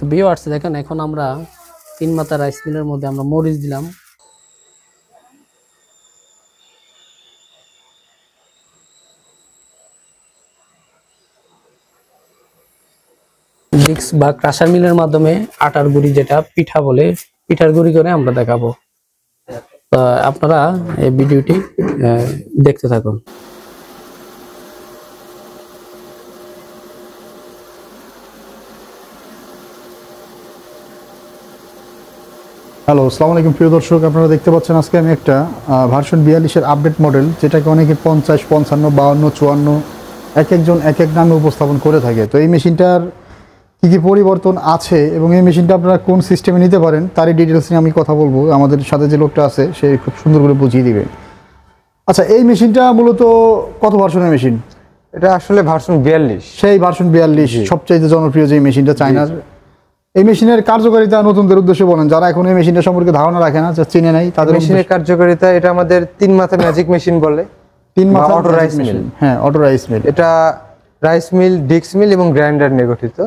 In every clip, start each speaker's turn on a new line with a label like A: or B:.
A: তো ভিউয়ার্স দেখেন এখন আমরা তিন মাথা রাইস মিলের মধ্যে আমরা মরিচ দিলাম। মিক্স বা ক্রাশার মিলের মাধ্যমে আটার গুঁড়ি যেটা পিঠা বলে পিঠার গুঁড়ি করে আমরা দেখাবো। তো আপনারা এই ভিডিওটি দেখতে থাকুন।
B: হ্যালো, আসসালামু আলাইকুম প্রিয় দর্শক, আপনারা দেখতে পাচ্ছেন আজকে আমি একটা ভার্সন 42-এর আপডেট মডেল, যেটাকে অনেকে 50, 55, 52, 54 একজন এক এক নামে উপস্থাপন করে থাকে। তো এই মেশিনটার কী কী পরিবর্তন আছে এবং এই মেশিনটা আপনারা কোন সিস্টেমে নিতে পারেন তারই ডিটেলস নিয়ে আমি কথা বলবো। আমাদের সাথে যে লোকটা আছে সে খুব সুন্দর করে বুঝিয়ে দিবে। আচ্ছা, এই মেশিনটা মূলত কত ভার্সনের মেশিন?
C: এটা আসলে ভার্সন 42।
B: সেই ভার্সন 42 সবচাইতে জনপ্রিয় যে মেশিনটা চায়নার। এই মেশিনের কার্যকারিতা নতুনদের উদ্দেশ্যে বলেন, যারা এখন এই মেশিনটা সম্পর্কে ধারণা রাখে না, যা চিনে নাই তাদের।
C: মেশিনের কার্যকারিতা, এটা আমাদের 3 মাথা ম্যাজিক মেশিন বলে।
B: 3 মাথা
C: অটো রাইস মিল।
B: হ্যাঁ, অটো রাইস মিল।
C: এটা রাইস মিল, ডিক্স মিল এবং গ্রাইন্ডার নিয়ে গঠিত।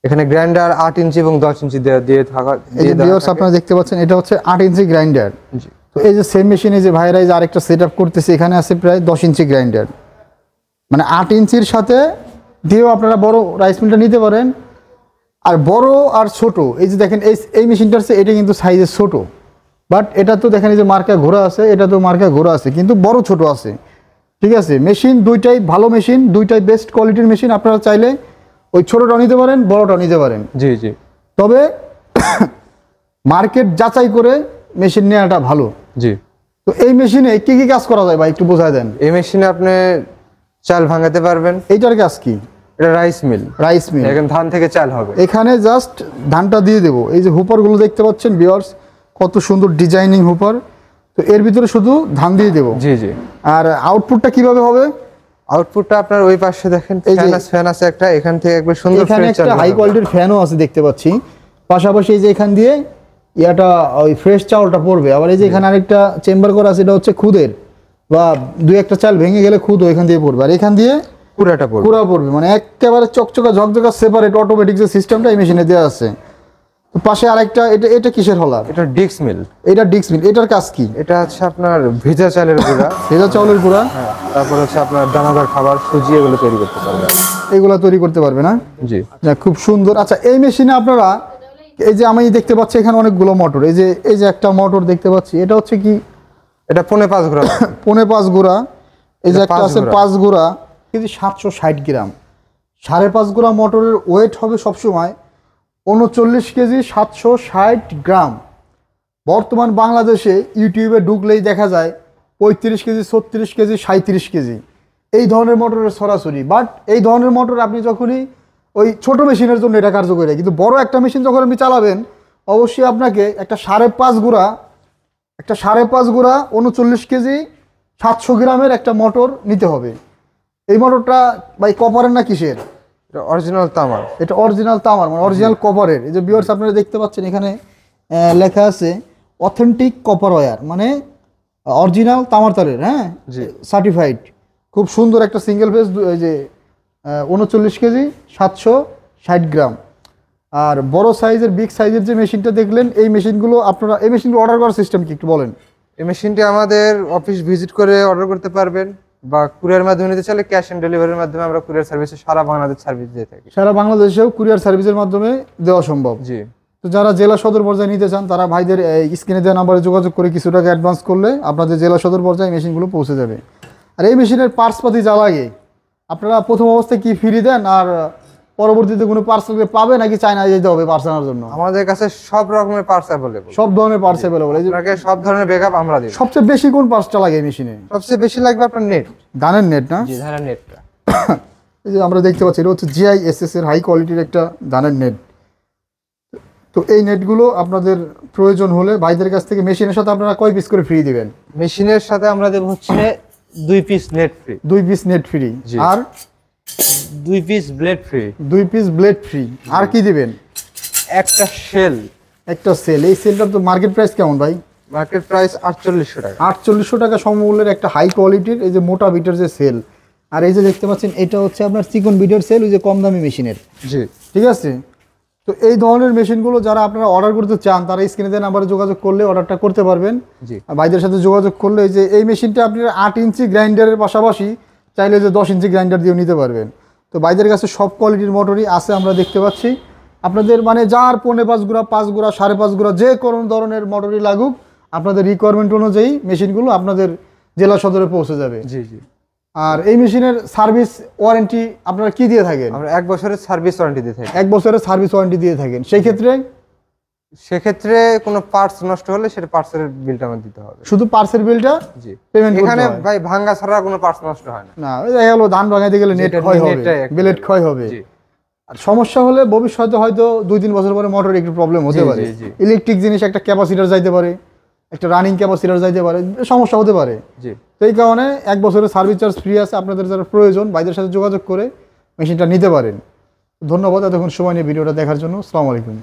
C: এখানে গ্রাইন্ডার 8 ইঞ্চি এবং 10 ইঞ্চি দিয়ে থাকা।
B: এই যে ভিউয়ার্স আপনারা দেখতে পাচ্ছেন, এটা হচ্ছে 8 ইঞ্চি গ্রাইন্ডার। তো এই যে সেম মেশিনে যে ভাইরা যে আরেকটা সেটআপ করতেছে, এখানে আছে প্রায় 10 ইঞ্চি গ্রাইন্ডার। মানে 8 ইঞ্চির সাথে দিয়েও আপনারা বড় রাইস মিলটা নিতে পারেন। আর বড় আর ছোট, এই যে দেখেন এই মেশিনটার চেয়ে এটা কিন্তু সাইজে ছোট, বাট এটা তো দেখেন এই যে মার্কা ঘোরা আছে, এটা তো মার্কা ঘোরা আছে, কিন্তু বড় ছোট আছে। ঠিক আছে, মেশিন দুইটাই ভালো মেশিন, দুইটাই বেস্ট কোয়ালিটির মেশিন। আপনারা চাইলে ওই ছোটটাও নিতে পারেন, বড়টাও নিতে পারেন।
C: জি জি।
B: তবে মার্কেট যাচাই করে মেশিন নেওয়াটা ভালো।
C: জি।
B: তো এই মেশিনে কি কি কাজ করা যায় ভাই, একটু বোঝায় দেন।
C: এই মেশিনে আপনি চাল ভাঙাতে পারবেন।
B: এইটার কাজ কি?
C: এটা রাইস মিল।
B: রাইস মিল,
C: এখানে ধান থেকে চাল হবে।
B: এখানে জাস্ট ধানটা দিয়ে দেবো। এই যে হুপারগুলো দেখতে পাচ্ছেন ভিউয়ার্স, কত সুন্দর ডিজাইনিং হুপার। তো এর ভিতরে শুধু ধান দিয়ে দেবো।
C: জি জি।
B: আর আউটপুটটা কিভাবে হবে?
C: আউটপুটটা আপনার ওই পাশে দেখেন, ফ্যান আছে একটা, এখান থেকে একবার সুন্দর
B: এখানে একটা হাই কোয়ালিটির ফ্যানও আছে দেখতে পাচ্ছি। পাশাপাশি এই যে এখান দিয়ে ইয়াটা ওই ফ্রেশ চাউলটা পড়বে। আবার এই যে এখানে আরেকটা চেম্বার করা আছে, এটা হচ্ছে খুদের, বা দুই একটা চাল ভেঙে গেলে খুদ এখান দিয়ে পড়বে। আর এখান দিয়ে পুরা পড়বে, মানে একেবারে চকচকা ঝকঝকা সেপারেট অটোমেটিক যে সিস্টেমটা এই মেশিনে দেওয়া আছে। তো পাশে আরেকটা, এটা কিসের হলার?
C: এটা ডিক্স মিল।
B: এটা ডিক্স মিল। এটার কাজ কি?
C: এটা হচ্ছে আপনার ভেজা চালের গুঁড়া।
B: ভেজা চাউলের গুঁড়া।
C: হ্যাঁ, তারপর হচ্ছে আপনার দানাদার খাবার, সুজি, এগুলো তৈরি করতে পারবে।
B: এগুলা তৈরি করতে পারবে না?
C: জি।
B: খুব সুন্দর। আচ্ছা, এই মেশিনে আপনারা এই যে আমি দেখতে পাচ্ছি এখানে অনেকগুলো মোটর, এই যে একটা মোটর দেখতে পাচ্ছি, এটা হচ্ছে কি?
C: এটা 5.5 গুঁড়া।
B: 5.5 গুঁড়া। এই যে একটা আছে 5 গুঁড়া, কিন্তু 760 গ্রাম। 5.5 গুঁড়া মোটরের ওয়েট হবে সবসময় 39 কেজি 760 গ্রাম। বর্তমান বাংলাদেশে ইউটিউবে ঢুকলেই দেখা যায় 35 কেজি, 36 কেজি, 37 কেজি এই ধরনের মোটরের সরাসরি। বাট এই ধরনের মোটর আপনি যখনই ওই ছোট মেশিনের জন্য এটা কার্যকরী, কিন্তু বড় একটা মেশিন যখন আপনি চালাবেন, অবশ্যই আপনাকে একটা 5.5 গুঁড়া 39 কেজি 700 গ্রামের একটা মোটর নিতে হবে। এই মোটরটা ভাই কপারের না কিসের?
C: এটা অরিজিনাল তামার।
B: এটা অরিজিনাল তামার, মানে অরিজিনাল কপারের। এই যে ভিউয়ার্স আপনারা দেখতে পাচ্ছেন এখানে লেখা আছে অথেন্টিক কপার ওয়্যার, মানে অরিজিনাল তামার তারের। হ্যাঁ, সার্টিফাইড। খুব সুন্দর একটা সিঙ্গেল ফেজ, এই যে 39 কেজি 760 গ্রাম। আর বড় সাইজের, বিগ সাইজের যে মেশিনটা দেখলেন, এই মেশিনগুলো আপনারা এই মেশিনগুলো অর্ডার করার সিস্টেম কি একটু বলেন?
C: এই মেশিনটি আমাদের অফিস ভিজিট করে অর্ডার করতে পারবেন, বা কুরিয়ার মাধ্যমে নিতে চাইলে ক্যাশ অন ডেলিভারির মাধ্যমে আমরা কুরিয়ার সার্ভিসে সারা বাংলাদেশ সার্ভিস দিয়ে থাকি।
B: সারা বাংলাদেশেও কুরিয়ার সার্ভিসের মাধ্যমে দেওয়া সম্ভব।
C: জি।
B: তো যারা জেলা সদর পর্যায়ে নিতে চান, তারা ভাইদের স্ক্রিনে দেওয়া নাম্বারে যোগাযোগ করে কিছু টাকা অ্যাডভান্স করলে আপনাদের জেলা সদর পর্যায়ে মেশিনগুলো পৌঁছে যাবে। আর এই মেশিনের পার্টসপাতি যা লাগে, আপনারা প্রথম অবস্থায় কি ফ্রি দেন, আর পরবর্তীতে কোনো পার্সেল পাবে নাকি চায়না যেতে হবে পার্স আনার জন্য?
C: আমাদের কাছে সব রকমের পার্টস অ্যাভেলেবল।
B: সব ধরনের পার্স অ্যাভেলেবল।
C: আপনাকে সব ধরনের ব্যাকআপ আমরা দিই।
B: সবচেয়ে বেশি কোন পার্সটা লাগে এই মেশিনে?
C: সবচেয়ে বেশি লাগবে আপনার নেট।
B: ধানের নেট না?
C: জি, ধানের নেটটা।
B: এই যে আমরা দেখতে পাচ্ছি, এটা হচ্ছে GISS এর হাই কোয়ালিটির একটা ধানের নেট। তো এই নেটগুলো আপনাদের প্রয়োজন হলে ভাইদের কাছ থেকে মেশিনের সাথে আপনারা কয় পিস করে ফ্রি দিবেন?
C: মেশিনের সাথে আমরা দেব হচ্ছে 2 piece net free.
B: 2 piece net free. আর
C: 2 piece blade free.
B: 2 piece blade free. আর কি দিবেন?
C: একটা সেল।
B: একটা সেল। এই সেলটার তো মার্কেট প্রাইস কেমন ভাই?
C: মার্কেট প্রাইস 4800 টাকা।
B: 4800 টাকা সমমূল্যের একটা হাই কোয়ালিটির এই যে মোটা বিটের যে সেল। আর এই যে দেখতে পাচ্ছেন, এটা হচ্ছে আপনার চিকন বিটের সেল, ওই যে কম দামি মেশিনের।
C: জি।
B: ঠিক আছে। তো তো এই ধরনের মেশিনগুলো যারা আপনারা অর্ডার করতে চান তারা স্ক্রিনে দেওয়া নাম্বারে যোগাযোগ করলে অর্ডারটা করতে পারবেন।
C: জি
B: আর ভাইদের সাথে যোগাযোগ করলে এই যে এই মেশিনটা আপনারা 8 ইঞ্চি গ্রাইন্ডারের পাশাপাশি চাইলে যে 10 ইঞ্চি গ্রাইন্ডার দিয়েও নিতে পারবেন। তো ভাইদের কাছে সব কোয়ালিটির মোটরই আছে আমরা দেখতে পাচ্ছি। আপনাদের মানে যার 4.5 গুড়া 5 গুড়া 5.5 গুড়া যে কোনো ধরনের মোটরই লাগুক আপনাদের রিকোয়ারমেন্ট অনুযায়ী মেশিনগুলো আপনাদের জেলা সদরে পৌঁছে যাবে।
C: জি জি।
B: আর এই মেশিনের সার্ভিস ওয়ারেন্টি আপনারা কি দিয়ে থাকেন?
C: আমরা 1 বছরের সার্ভিস ওয়ারেন্টি দিয়ে থাকি।
B: 1 বছরের সার্ভিস ওয়ারেন্টি দিয়ে থাকেন। সেই ক্ষেত্রে
C: সেক্ষেত্রে কোনো পার্টস নষ্ট হলে সেটা পার্টসের বিলটা আমাদের দিতে হবে।
B: শুধু পার্সের বিলটা
C: জি
B: পেমেন্ট করতে
C: এখানে
B: হয়।
C: ভাই ভাঙা ছাড়া কোনো পার্টস নষ্ট হয় না।
B: না ওই দেখা গেল ধান ভাঙাইতে গেলে নেট
C: যেটা
B: ক্ষয় হবে,
C: নেটটাই একটা
B: বিলেট ক্ষয় হবে।
C: জি
B: আর সমস্যা হলে ভবিষ্যতে হয়তো 2-3 বছর পরে মোটরে একটু প্রবলেম হতে
C: জি,
B: পারে।
C: জি, জি।
B: ইলেকট্রিক জিনিস একটা ক্যাপাসিটর যাইতে পারে, একটা রানিং ক্যাপাসিটর যাইতে পারে, সমস্যা হতে পারে।
C: জি।
B: তো এই কারণে 1 বছরের সার্ভিস চার্জ ফ্রি আছে। আপনাদের যারা প্রয়োজন ভাইদের সাথে যোগাযোগ করে মেশিনটা নিতে পারেন। ধন্যবাদ এতক্ষণ সময় নিয়ে ভিডিওটা দেখার জন্য। আসসালামু আলাইকুম।